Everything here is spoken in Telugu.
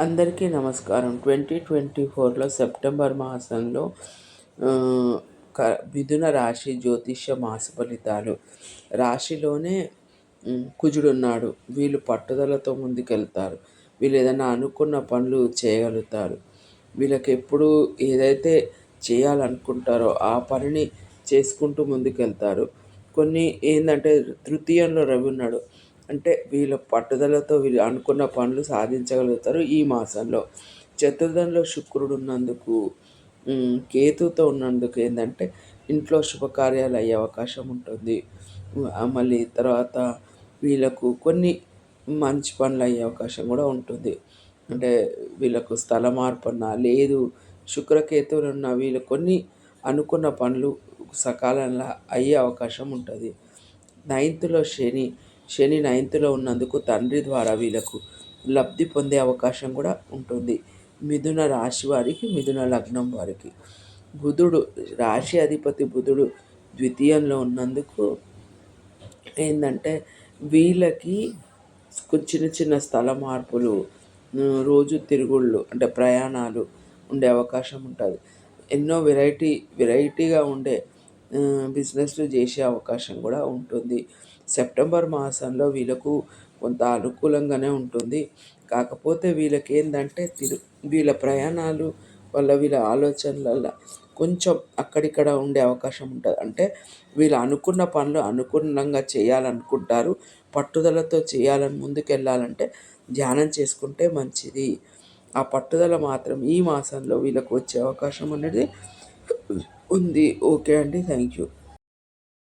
అందరికీ నమస్కారం. 2024లో సెప్టెంబర్ మాసంలో ఆహ్, మిథున రాశి జ్యోతిష్య మాస ఫలితాలు. రాశిలోనే కుజుడున్నాడు. వీళ్ళు పట్టుదలతో ముందుకెళ్తారు. వీళ్ళు ఏదైనా అనుకున్న పనులు చేయగలుగుతారు. వీళ్ళకెప్పుడూ ఏదైతే చేయాలనుకుంటారో ఆ పనిని చేసుకుంటూ ముందుకెళ్తారు. కొన్ని ఏందంటే తృతీయంలో రవి ఉన్నాడు. అంటే వీళ్ళ పట్టుదలతో వీళ్ళు అనుకున్న పనులు సాధించగలుగుతారు ఈ మాసంలో. చతుర్థంలో శుక్రుడు ఉన్నందుకు, కేతువుతో ఉన్నందుకు ఏందంటే ఇంట్లో శుభకార్యాలు అయ్యే అవకాశం ఉంటుంది. మళ్ళీ తర్వాత వీళ్ళకు కొన్ని మంచి పనులు అయ్యే అవకాశం కూడా ఉంటుంది. అంటే వీళ్ళకు స్థల మార్పన్నా లేదు, శుక్రకేతువులున్న వీళ్ళు కొన్ని అనుకున్న పనులు సకాలంలో అయ్యే అవకాశం ఉంటుంది. నైన్త్లో శని నైన్త్లో ఉన్నందుకు తండ్రి ద్వారా వీళ్ళకు లబ్ధి పొందే అవకాశం కూడా ఉంటుంది. మిథున రాశి వారికి, మిథున లగ్నం వారికి బుధుడు, రాశి అధిపతి బుధుడు ద్వితీయంలో ఉన్నందుకు ఏంటంటే వీళ్ళకి చిన్న చిన్న స్థల మార్పులు, రోజు తిరుగుళ్ళు అంటే ప్రయాణాలు ఉండే అవకాశం ఉంటుంది. ఎన్నో వెరైటీగా ఉండే బిజినెస్లు చేసే అవకాశం కూడా ఉంటుంది. సెప్టెంబర్ మాసంలో వీళ్ళకు కొంత అనుకూలంగానే ఉంటుంది. కాకపోతే వీళ్ళకి ఏంటంటే వీళ్ళ ప్రయాణాలు వల్ల వీళ్ళ ఆలోచనలల్లో కొంచెం అక్కడిక్కడ ఉండే అవకాశం ఉంటుంది. అంటే వీళ్ళు అనుకున్న పనులు అనుకూలంగా చేయాలనుకుంటారు. పట్టుదలతో చేయాలని ముందుకెళ్ళాలంటే ధ్యానం చేసుకుంటే మంచిది. ఆ పట్టుదల మాత్రం ఈ మాసంలో వీళ్ళకు వచ్చే అవకాశం అనేది ఉంది. ఓకే అండి, థ్యాంక్ యూ.